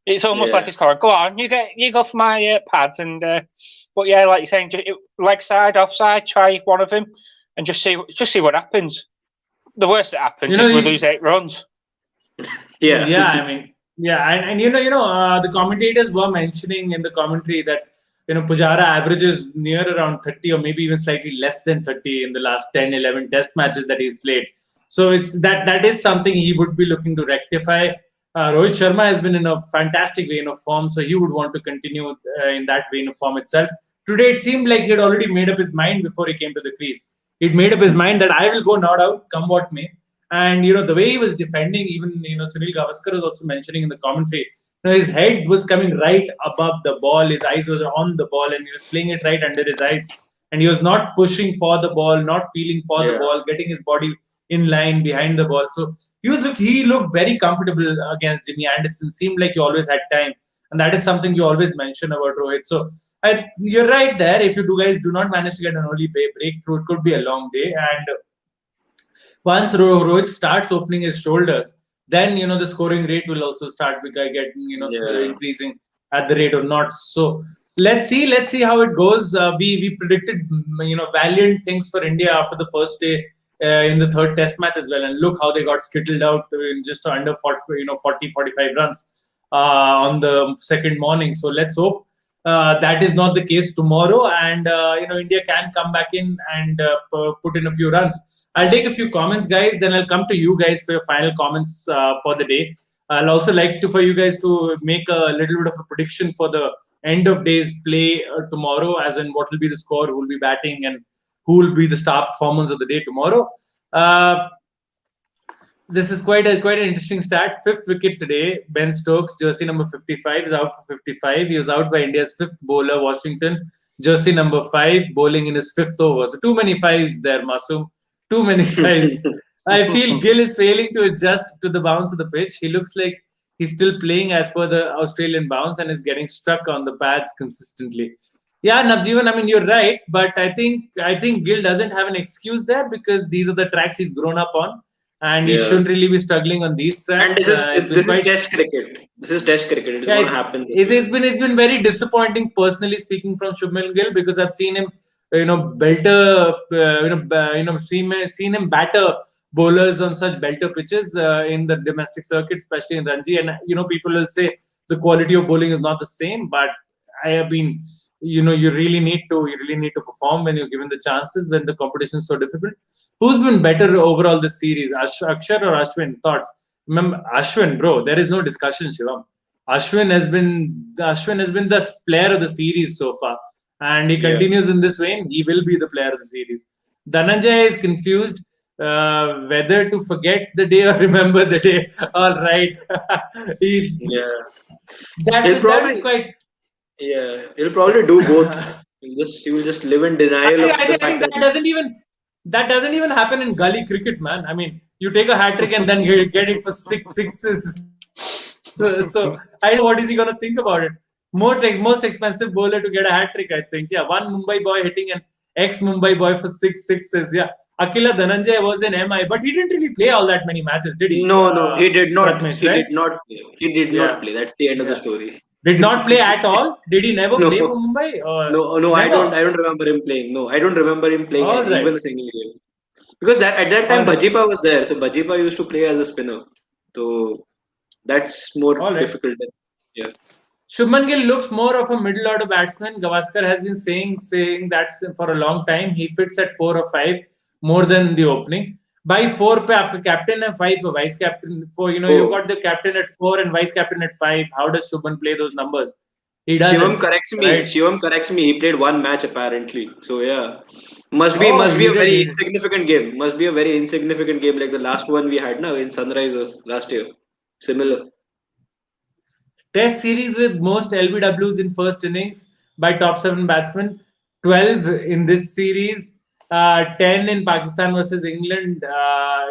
Speaker 3: It's almost like he's going, "Go on, you go for my pads," and but yeah, like you're saying, leg side, offside, try one of them, and just see what happens. The worst that happens is we lose 8 runs.
Speaker 1: Yeah.
Speaker 2: Yeah, and the commentators were mentioning in the commentary that Pujara averages near around 30 or maybe even slightly less than 30 in the last 10, 11 Test matches that he's played. So it's that is something he would be looking to rectify. Rohit Sharma has been in a fantastic vein of form, so he would want to continue in that vein of form itself. Today, it seemed like he had already made up his mind before he came to the crease. He'd made up his mind that I will go not out, come what may. And, the way he was defending, even, Sunil Gavaskar was also mentioning in the commentary, his head was coming right above the ball. His eyes were on the ball and he was playing it right under his eyes. And he was not pushing for the ball, not feeling for the ball, getting his body in line behind the ball. So he looked very comfortable against Jimmy Anderson. Seemed like he always had time. And that is something you always mention about Rohit. So you're right there. If you guys do not manage to get an early breakthrough, it could be a long day. And once Rohit starts opening his shoulders, then the scoring rate will also start increasing at the rate of knots. So let's see how it goes. We predicted valiant things for India after the first day in the third Test match as well, and look how they got skittled out in just under 40, 45 runs on the second morning. So let's hope that is not the case tomorrow, and India can come back in and put in a few runs. I'll take a few comments, guys. Then I'll come to you guys for your final comments for the day. I'll also like for you guys to make a little bit of a prediction for the end of day's play tomorrow, as in what will be the score, who will be batting, and who will be the star performance of the day tomorrow. This is quite an interesting stat. 5th wicket today. Ben Stokes, jersey number 55, is out for 55. He was out by India's 5th bowler, Washington, jersey number 5, bowling in his 5th over. So too many fives there, Masoom. Too many fives. I feel Gill is failing to adjust to the bounce of the pitch. He looks like he's still playing as per the Australian bounce and is getting struck on the pads consistently. Yeah, Navjeevan, I mean, you're right, but I think Gill doesn't have an excuse there because these are the tracks he's grown up on. And he shouldn't really be struggling on these tracks.
Speaker 1: And this is Test cricket. This is Test cricket. It is going to happen.
Speaker 2: It's been very disappointing, personally speaking, from Shubman Gill, because I've seen him, belter, seen him batter bowlers on such belter pitches in the domestic circuit, especially in Ranji. And people will say the quality of bowling is not the same, but I have been. You really need to perform when you're given the chances, when the competition is so difficult. Who's been better overall this series, Axar or Ashwin? Thoughts? Remember, Ashwin, bro, there is no discussion, Shivam. Ashwin has been the player of the series so far, and he continues in this vein. He will be the player of the series. Dhananjay is confused whether to forget the day or remember the day. All right, that is quite.
Speaker 1: Yeah, he'll probably do both. He will just live in denial of the fact
Speaker 2: that doesn't even happen in gully cricket, man. I mean, you take a hat trick and then get it for 6 sixes. So I don't know what is he going to think about it. Most expensive bowler to get a hat trick, I think. Yeah, one Mumbai boy hitting an ex-Mumbai boy for 6 sixes. Yeah, Akila Dhananjay was in MI, but he didn't really play all that many matches, did he?
Speaker 1: No, he did not.
Speaker 2: Pratmesh,
Speaker 1: He did not play. That's the end of the story.
Speaker 2: Did not play at all? Did he never play for Mumbai? Or
Speaker 1: no, I don't remember him playing. No, I don't remember him playing even a single game. Because at that time Bajipa was there, so Bajipa used to play as a spinner. So that's more difficult. Yeah.
Speaker 2: Shubman Gill looks more of a middle order batsman. Gavaskar has been saying that for a long time. He fits at 4 or 5 more than the opening. By 4 पे आपका captain है 5 पे vice captain 4. You got the captain at 4 and vice captain at 5. How does Shubman play those numbers? He does.
Speaker 1: Shivam corrects me. He played 1 match apparently. So yeah, must be a very insignificant game. Must be a very insignificant game like the last one we had now in Sunrisers last year. Similar.
Speaker 2: Test series with most LBWs in first innings by top 7 batsmen. 12 in this series. 10 in Pakistan versus England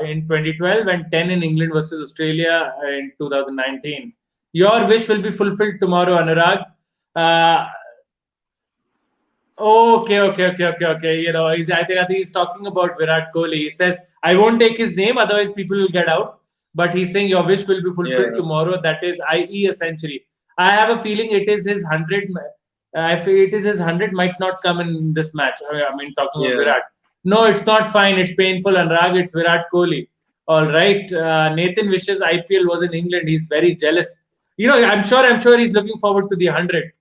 Speaker 2: in 2012 and 10 in England versus Australia in 2019. Your wish will be fulfilled tomorrow, Anurag. Okay. I think he's talking about Virat Kohli. He says, I won't take his name, otherwise people will get out. But he's saying your wish will be fulfilled tomorrow. That is, i.e. a century. I have a feeling it is his 100. If it is his 100, might not come in this match. I mean, talking about Virat. No, it's not fine. It's painful. Anurag, it's Virat Kohli. All right. Nathan wishes IPL was in England. He's very jealous. I'm sure he's looking forward to the 100.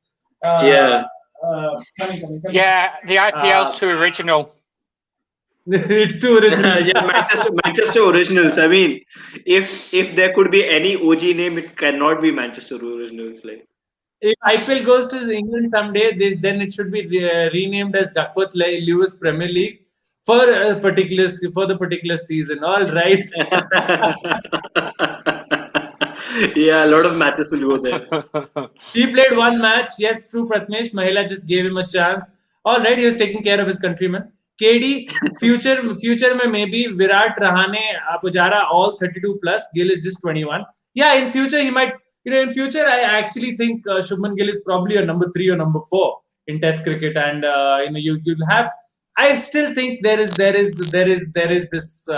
Speaker 3: Coming. Yeah, the IPL's too original.
Speaker 2: It's too original.
Speaker 1: Manchester Originals. I mean, if there could be any OG name, it cannot be Manchester Originals. Like,
Speaker 2: if IPL goes to England someday, then it should be renamed as Duckworth Lewis Premier League for the particular season. All right.
Speaker 1: Yeah, a lot of matches will go there.
Speaker 2: He played 1 match. Yes, true, Pratmesh. Mahela just gave him a chance. All right, he was taking care of his countrymen. KD, future mein maybe Virat, Rahane, Pujara, all 32 plus. Gill is just 21. Yeah, in future he might. In future, I actually think Shubman Gill is probably a number 3 or number 4 in Test cricket, and you'll have. I still think there is this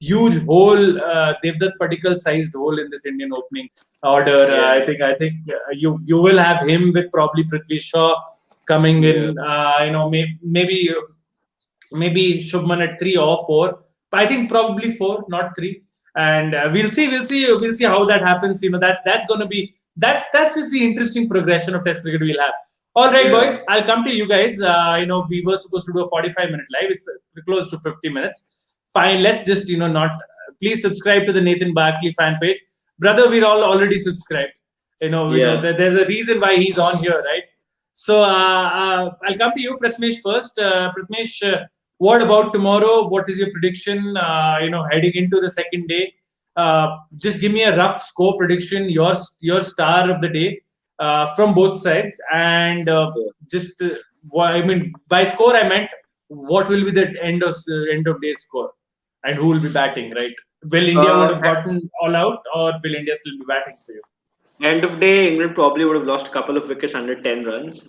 Speaker 2: huge hole, Devdutt Padikkal sized hole in this Indian opening order. I think you will have him with probably Prithvi Shaw coming in. Maybe Shubman at 3 or 4. I think probably 4, not 3. And we'll see how that happens. That's going to be that's just the interesting progression of Test cricket we'll have. All right, boys, I'll come to you guys. We were supposed to do a 45-minute live. It's close to 50 minutes. Fine, let's just please subscribe to the Nathan Barkley fan page, brother. We're all already subscribed. There's a reason why he's on here, right? So I'll come to you, Pratmesh, first. Pratmesh, What about tomorrow? What is your prediction? Heading into the second day, just give me a rough score prediction. Your star of the day from both sides, and just I mean by score I meant what will be the end of day score, and who will be batting? Right? Will India would have gotten all out, or will India still be batting for you?
Speaker 1: End of day, England probably would have lost a couple of wickets under 10 runs.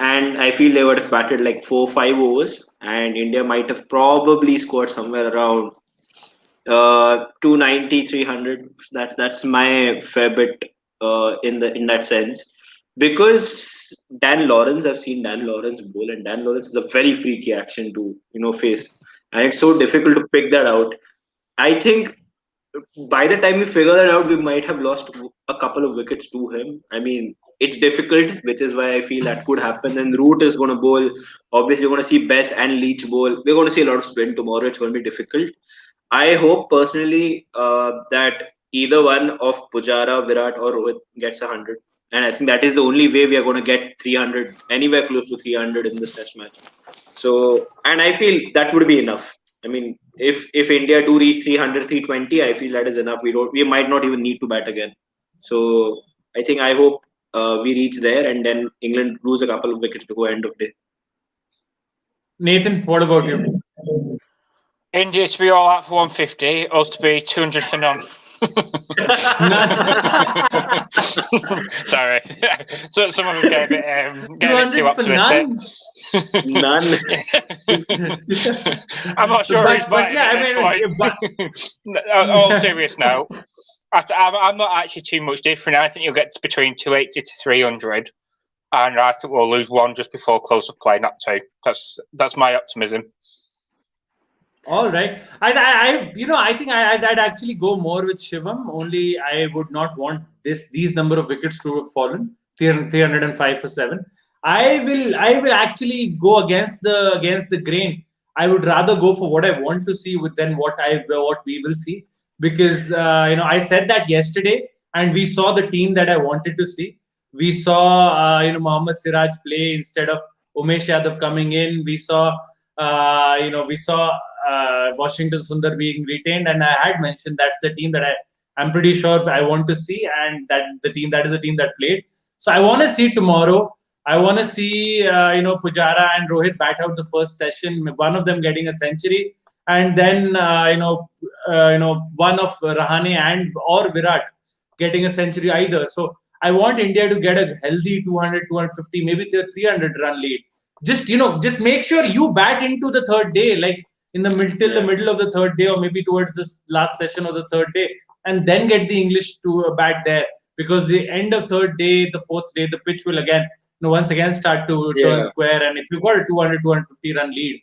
Speaker 1: And I feel they would have batted like 4 or 5 overs, and India might have probably scored somewhere around 290, 300. That's my fair bit in that sense. Because Dan Lawrence, I've seen Dan Lawrence bowl, and Dan Lawrence is a very freaky action to face, and it's so difficult to pick that out. I think by the time we figure that out, we might have lost a couple of wickets to him. I mean, it's difficult, which is why I feel that could happen. And Root is going to bowl. Obviously, we're going to see Bess and Leach bowl. We're going to see a lot of spin tomorrow. It's going to be difficult. I hope personally that either one of Pujara, Virat, or Rohit gets 100. And I think that is the only way we are going to get 300, anywhere close to 300 in this test match. So, and I feel that would be enough. I mean, if India do reach 300, 320, I feel that is enough. We might not even need to bat again. So I hope we reach there, and then England lose a couple of wickets before end of day.
Speaker 2: Nathan, what about you?
Speaker 3: India to be all out for 150, us to be 200 for none. Sorry, so someone was getting a bit too optimistic.
Speaker 1: None.
Speaker 3: I'm not sure who's biting all serious now. I'm not actually too much different. I think you'll get between 280 to 300, and I think we'll lose one just before close of play, not two. That's my optimism.
Speaker 2: All right. I think I'd actually go more with Shivam. Only I would not want these number of wickets to have fallen. 305 for 7. I will actually go against the grain. I would rather go for what I want to see than what we will see, because I said that yesterday, and we saw the team that I wanted to see. We saw Mohammad Siraj play instead of Umesh Yadav coming in. We saw Washington Sundar being retained, and I had mentioned that's the team that I'm pretty sure I want to see, and that is the team that played. So I want to see tomorrow. I want to see Pujara and Rohit bat out the first session, one of them getting a century, and then one of Rahane and or Virat getting a century either. So I want India to get a healthy 200, 250, maybe 300 run lead. Just make sure you bat into the third day, like in the middle of the third day, or maybe towards this last session of the third day, and then get the English to bat there, because the end of third day, the fourth day, the pitch will once again start to turn square. And if you've got a 200, 250 run lead,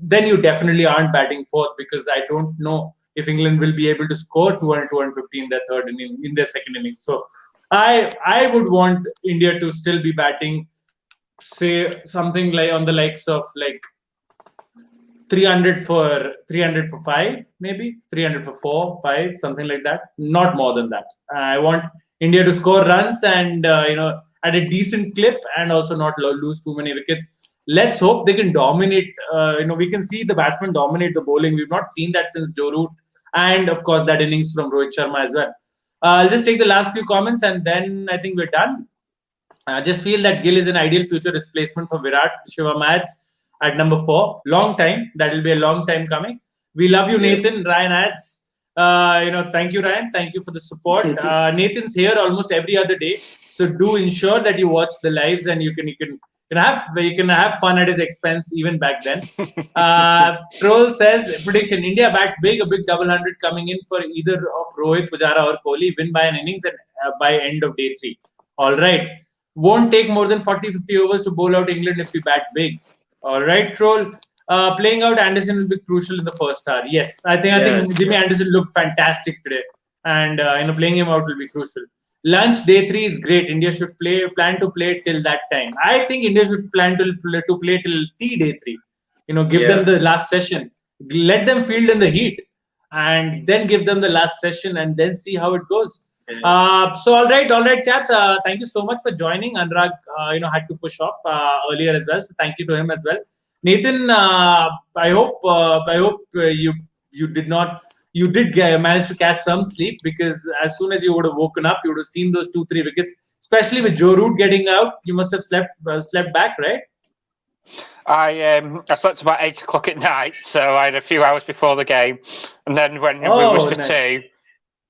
Speaker 2: then you definitely aren't batting fourth, because I don't know if England will be able to score 200, 250 in their third inning, in their second innings. So I would want India to still be batting, say something like on the likes of like 300 for 5, maybe 300 for 4, 5, something like that. Not more than that. I want India to score runs and at a decent clip, and also not lose too many wickets. Let's hope they can dominate. We can see the batsmen dominate the bowling. We've not seen that since Joe Root, and of course that innings from Rohit Sharma as well. I'll just take the last few comments, and then I think we're done. I just feel that Gill is an ideal future replacement for Virat. Shivam adds at number 4. Long time. That will be a long time coming. We love you, Nathan. Ryan adds. Thank you, Ryan. Thank you for the support. Nathan's here almost every other day, so do ensure that you watch the lives, and you can have fun at his expense even back then. Troll says prediction: India bat big, a big double 100 coming in for either of Rohit, Pujara, or Kohli. Win by an innings and by end of day 3. All right. Won't take more than 40-50 overs to bowl out England if we bat big. All right, Troll. Playing out Anderson will be crucial in the first hour. Yes, I think Jimmy Anderson looked fantastic today, and playing him out will be crucial. Lunch day 3 is great. India should plan to play till that time. I think India should plan to play till day 3. Give them the last session. Let them field in the heat, and then give them the last session, and then see how it goes. So all right, chaps. Thank you so much for joining. Anurag, had to push off earlier as well, so thank you to him as well. Nathan, I hope you did manage to catch some sleep, because as soon as you would have woken up, you would have seen those 2-3 wickets. Especially with Joe Root getting out, you must have slept back, right?
Speaker 3: I slept about 8 o'clock at night, so I had a few hours before the game, and then when we
Speaker 2: Oh,
Speaker 3: were for
Speaker 2: nice.
Speaker 3: two,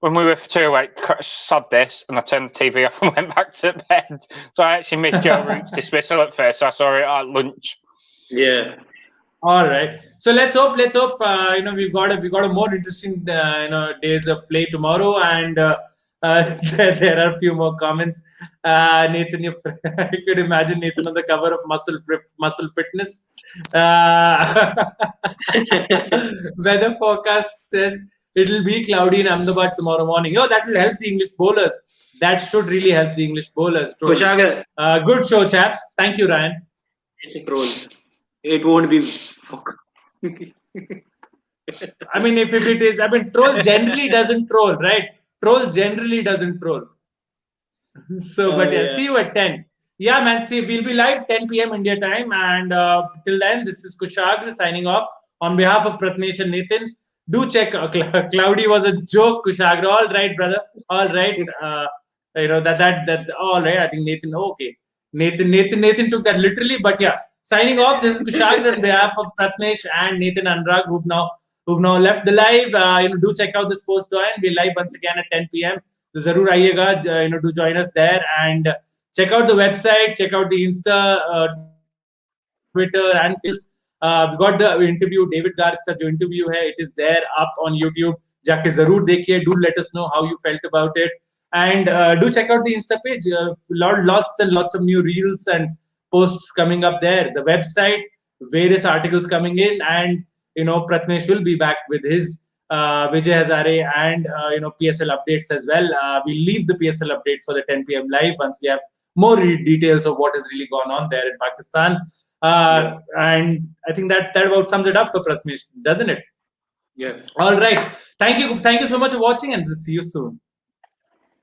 Speaker 3: I went, sod this, and I turned the TV off and went back to bed. So I actually missed Joe Root's dismissal at first, so I saw it at lunch.
Speaker 1: Yeah.
Speaker 2: All right. So let's hope. We've got a more interesting days of play tomorrow, and there are a few more comments. Nathan, you could imagine Nathan on the cover of Muscle Fitness. Weather forecast says it'll be cloudy in Ahmedabad tomorrow morning. Oh, that will help the English bowlers. That should really help the English bowlers.
Speaker 1: Kushagra.
Speaker 2: Good show, chaps. Thank you, Ryan.
Speaker 1: It's a troll. It won't be.
Speaker 2: I mean, if it is, troll generally doesn't troll, right? Troll generally doesn't troll. So, but yeah, see you at 10. Yeah, man, see, we'll be live 10 p.m. India time. And till then, this is Kushagra signing off on behalf of Pratnesh and Nathan. Do check. Cloudy was a joke, Kushagra. All right, brother. All right. That. All right. I think Nathan. Okay. Nathan took that literally. But yeah, signing off. This is Kushagra on behalf of Pratnesh and Nathan Anurag, who've now left the live. Do check out the Sports Doyen. We're live once again at 10 p.m. So zarur aayega, do join us there, and check out the website, check out the Insta, Twitter, and Facebook. We got the interview, David Garg ka jo interview hai, it is there up on YouTube. Jaake zarur dekhiye. Do let us know how you felt about it, and do check out the Insta page. Lots and lots of new reels and posts coming up there. The website, various articles coming in, and Pratnesh will be back with his Vijay Hazare and PSL updates as well. We'll leave the PSL updates for the 10 p.m. live once we have more details of what has really gone on there in Pakistan. And I think that about sums it up for Pratnesh, doesn't it?
Speaker 1: Yeah.
Speaker 2: All right. Thank you so much for watching, and we'll see you soon.